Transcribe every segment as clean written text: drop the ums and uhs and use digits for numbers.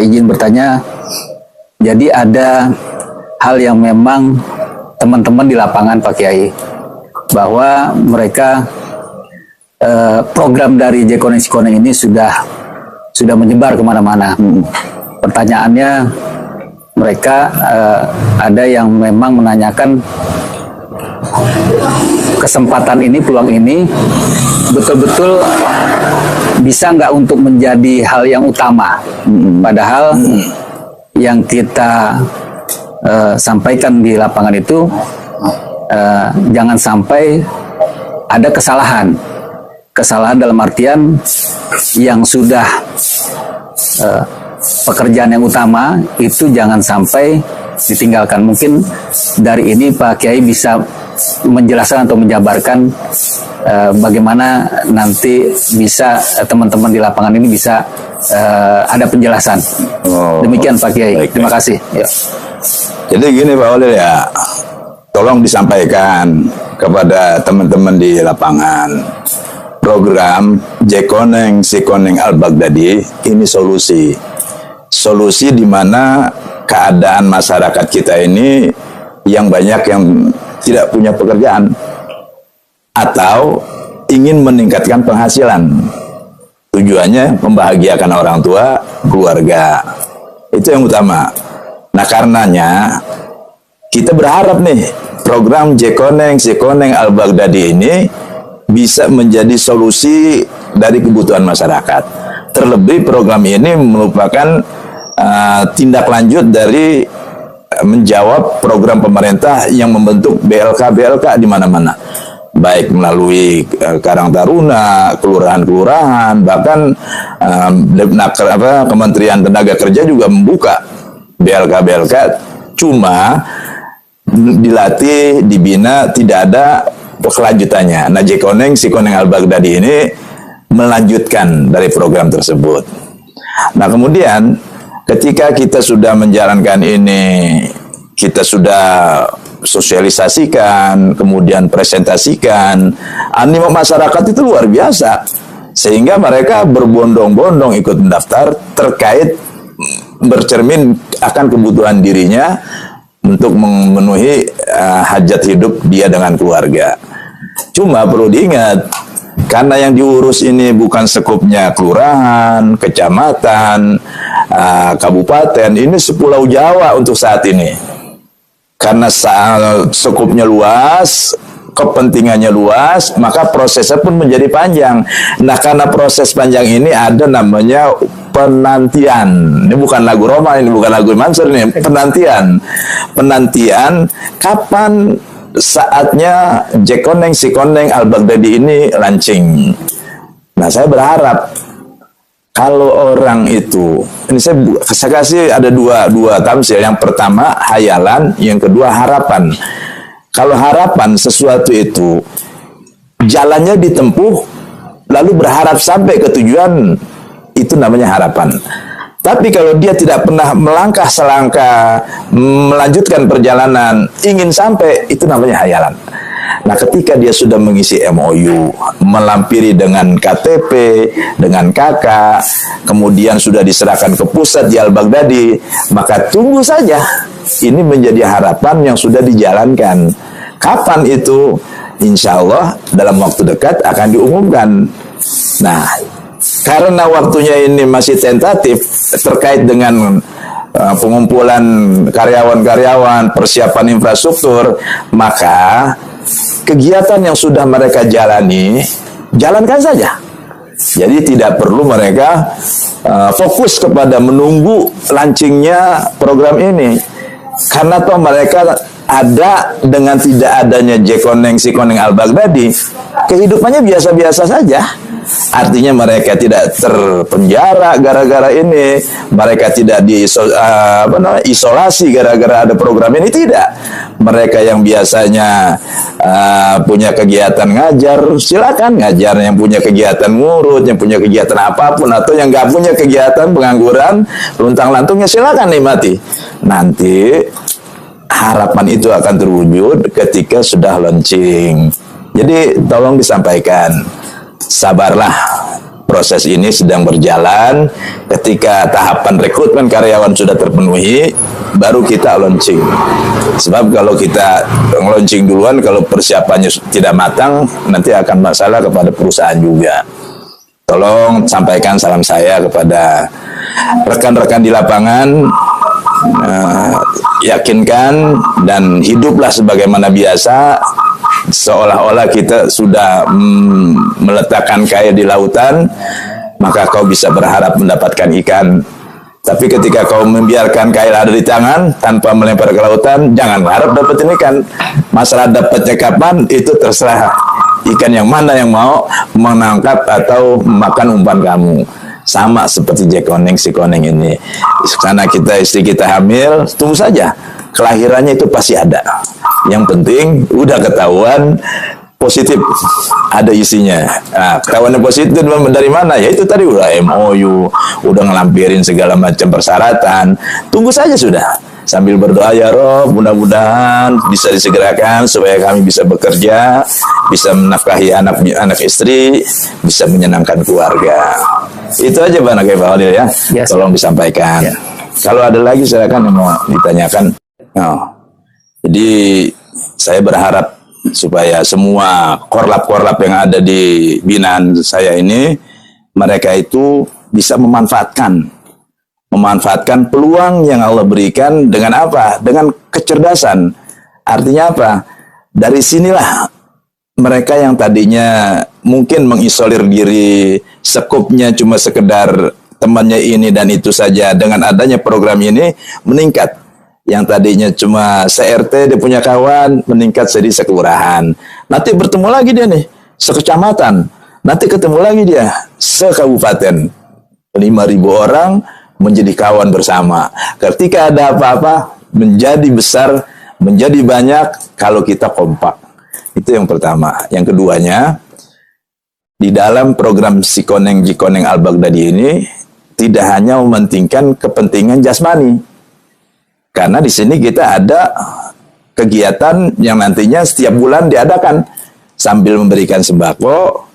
izin bertanya. Jadi ada hal yang memang teman-teman di lapangan Pak Kiai, bahwa mereka program dari Jekoneng Sikoneng ini sudah menyebar kemana-mana. Pertanyaannya, mereka ada yang memang menanyakan kesempatan ini, peluang ini betul-betul bisa nggak untuk menjadi hal yang utama. Padahal yang kita sampaikan di lapangan itu jangan sampai ada kesalahan dalam artian yang sudah pekerjaan yang utama itu jangan sampai ditinggalkan. Mungkin dari ini Pak Kiai bisa menjelaskan atau menjabarkan bagaimana nanti bisa teman-teman di lapangan ini bisa ada penjelasan. Demikian Pak Kiai. Baik, terima kasih. Ya. Jadi gini Pak Walil ya, tolong disampaikan kepada teman-teman di lapangan, program Jekoneng Sikoneng Al-Baghdadi ini solusi di mana keadaan masyarakat kita ini yang banyak yang tidak punya pekerjaan atau ingin meningkatkan penghasilan. Tujuannya membahagiakan orang tua, keluarga. Itu yang utama. Nah, karenanya kita berharap nih program Jekoneng Sikoneng Al-Baghdadi ini bisa menjadi solusi dari kebutuhan masyarakat. Terlebih program ini merupakan tindak lanjut dari menjawab program pemerintah yang membentuk BLK di mana-mana, baik melalui Karang Taruna, kelurahan-kelurahan, bahkan Kementerian Tenaga Kerja juga membuka BLK. Cuma dilatih, dibina, tidak ada kelanjutannya. Nah, Jekoneng Sikoneng Al-Baghdadi ini melanjutkan dari program tersebut. Nah, kemudian ketika kita sudah menjalankan ini, kita sudah sosialisasikan, kemudian presentasikan, animo masyarakat itu luar biasa. Sehingga mereka berbondong-bondong ikut mendaftar terkait bercermin akan kebutuhan dirinya untuk memenuhi hajat hidup dia dengan keluarga. Cuma perlu diingat, karena yang diurus ini bukan sekupnya kelurahan, kecamatan, kabupaten, ini sepulau Jawa untuk saat ini. Karena sekupnya luas, kepentingannya luas, maka prosesnya pun menjadi panjang. Nah, karena proses panjang ini ada namanya penantian. Ini bukan lagu Roma, ini bukan lagu Mansur, ini penantian kapan saatnya Jekoneng Sikoneng Al-Baghdadi ini launching. Nah, saya berharap kalau orang itu, ini saya kasih ada dua tamsil. Yang pertama hayalan, yang kedua harapan. Kalau harapan sesuatu itu jalannya ditempuh lalu berharap sampai ke tujuan, itu namanya harapan. Tapi kalau dia tidak pernah melangkah selangkah, melanjutkan perjalanan, ingin sampai, itu namanya hayalan. Nah, ketika dia sudah mengisi MOU, melampiri dengan KTP, dengan KK, kemudian sudah diserahkan ke pusat di Al-Baghdadi, maka tunggu saja. Ini menjadi harapan yang sudah dijalankan. Kapan itu? Insya Allah dalam waktu dekat akan diumumkan. Nah, karena waktunya ini masih tentatif terkait dengan pengumpulan karyawan-karyawan, persiapan infrastruktur, maka kegiatan yang sudah mereka jalani, jalankan saja. Jadi tidak perlu mereka fokus kepada menunggu launchingnya program ini. Karena toh mereka ada dengan tidak adanya Jekoneng Sikoneng Al-Baghdadi, kehidupannya biasa-biasa saja. Artinya mereka tidak terpenjara gara-gara ini, mereka tidak isolasi gara-gara ada program ini, tidak. Mereka yang biasanya punya kegiatan ngajar, silakan ngajar. Yang punya kegiatan ngurut, yang punya kegiatan apapun, atau yang nggak punya kegiatan pengangguran, luntang-lantungnya silakan nikmati. Nanti harapan itu akan terwujud ketika sudah launching. Jadi tolong disampaikan, sabarlah, proses ini sedang berjalan. Ketika tahapan rekrutmen karyawan sudah terpenuhi, baru kita launching. Sebab kalau kita launching duluan, kalau persiapannya tidak matang, nanti akan masalah kepada perusahaan juga. Tolong sampaikan salam saya kepada rekan-rekan di lapangan, yakinkan dan hiduplah sebagaimana biasa, seolah-olah kita sudah meletakkan kail di lautan, maka kau bisa berharap mendapatkan ikan. Tapi ketika kau membiarkan kail ada di tangan tanpa melempar ke lautan, jangan harap dapetin ikan. Masalah dapatnya kapan itu terserah ikan yang mana yang mau menangkap atau makan umpan kamu. Sama seperti jekoneng si koneng ini. Karena istri kita hamil, tunggu saja. Kelahirannya itu pasti ada. Yang penting udah ketahuan positif, ada isinya. Nah, ketahuannya positif dari mana? Ya itu tadi udah MOU, udah ngelampirin segala macam persyaratan. Tunggu saja sudah. Sambil berdoa, ya Rob, mudah-mudahan bisa disegerakan supaya kami bisa bekerja, bisa menafkahi anak istri, bisa menyenangkan keluarga. Itu aja Pak Halil ya. Yes. Tolong disampaikan. Yeah. Kalau ada lagi silakan yang mau ditanyakan. Jadi saya berharap supaya semua korlap-korlap yang ada di binaan saya ini, mereka itu bisa memanfaatkan peluang yang Allah berikan dengan apa? Dengan kecerdasan. Artinya apa? Dari sinilah mereka yang tadinya mungkin mengisolir diri, sekupnya cuma sekedar temannya ini dan itu saja, dengan adanya program ini meningkat. Yang tadinya cuma se-RT dia punya kawan, meningkat jadi sekelurahan. Nanti bertemu lagi dia nih, sekecamatan. Nanti ketemu lagi dia, sekabupaten. 5.000 orang menjadi kawan bersama. Ketika ada apa-apa, menjadi besar, menjadi banyak kalau kita kompak. Itu yang pertama. Yang keduanya, di dalam program Sikoneng Jikoneng Al-Baghdadi ini, tidak hanya mementingkan kepentingan jasmani. Karena di sini kita ada kegiatan yang nantinya setiap bulan diadakan. Sambil memberikan sembako,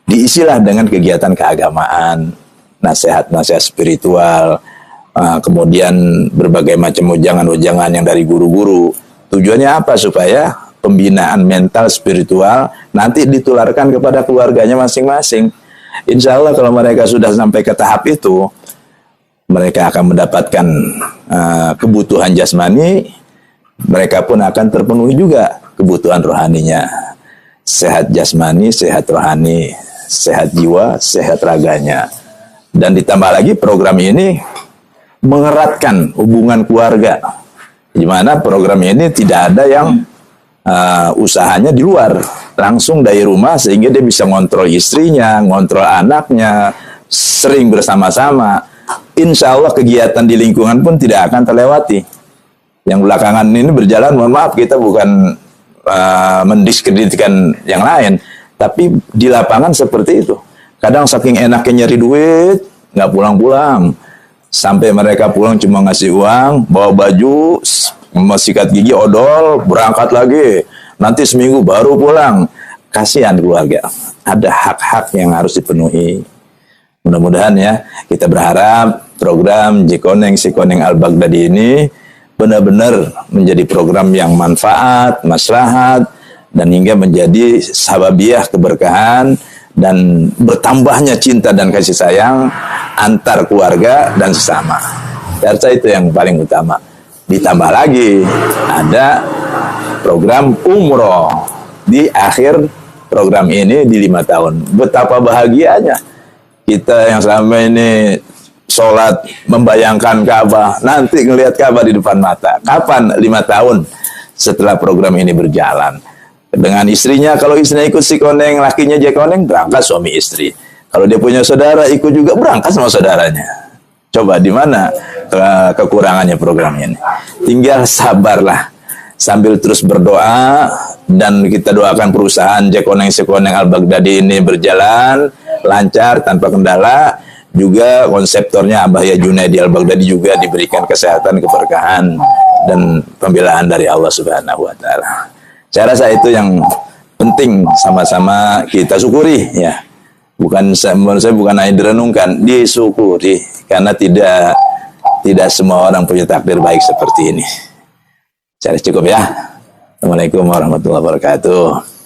diisilah dengan kegiatan keagamaan, nasihat-nasihat spiritual, kemudian berbagai macam ujangan-ujangan yang dari guru-guru. Tujuannya apa? Supaya pembinaan mental spiritual nanti ditularkan kepada keluarganya masing-masing. Insya Allah kalau mereka sudah sampai ke tahap itu, mereka akan mendapatkan kebutuhan jasmani, mereka pun akan terpenuhi juga kebutuhan rohaninya. Sehat jasmani, sehat rohani, sehat jiwa, sehat raganya. Dan ditambah lagi program ini mengeratkan hubungan keluarga. Di mana program ini tidak ada yang usahanya di luar, langsung dari rumah, sehingga dia bisa ngontrol istrinya, ngontrol anaknya, sering bersama-sama. Insya Allah kegiatan di lingkungan pun tidak akan terlewati. Yang belakangan ini berjalan, mohon maaf kita bukan mendiskreditkan yang lain, tapi di lapangan seperti itu. Kadang saking enaknya nyari duit, nggak pulang-pulang. Sampai mereka pulang cuma ngasih uang, bawa baju, sikat gigi, odol, berangkat lagi. Nanti seminggu baru pulang. Kasihan keluarga. Ada hak-hak yang harus dipenuhi. Mudah-mudahan ya, kita berharap program Jikoneng Sikoneng Al-Baghdadi ini benar-benar menjadi program yang manfaat, maslahat, dan hingga menjadi sababiah keberkahan dan bertambahnya cinta dan kasih sayang antar keluarga dan sesama. Saya itu yang paling utama. Ditambah lagi ada program umroh di akhir program ini di 5 tahun. Betapa bahagianya kita yang selama ini sholat membayangkan Ka'bah, nanti ngelihat Ka'bah di depan mata. Kapan? 5 tahun setelah program ini berjalan. Dengan istrinya, kalau istrinya ikut Sikoneng, lakinya Jekoneng, berangkat suami istri. Kalau dia punya saudara, ikut juga berangkat sama saudaranya. Coba di mana kekurangannya program ini? Tinggal sabarlah, sambil terus berdoa, dan kita doakan perusahaan Jekoneng Sikoneng Al-Baghdadi ini berjalan lancar tanpa kendala. Juga konseptornya Abah Ya Junaidi Al-Baghdadi juga diberikan kesehatan, keberkahan, dan pembelaan dari Allah Subhanahu wa Ta'ala. Saya rasa itu yang penting sama-sama kita syukuri ya. menurut saya bukan hanya direnungkan, disyukuri, karena tidak semua orang punya takdir baik seperti ini. Saya cukup ya. Assalamualaikum warahmatullahi wabarakatuh.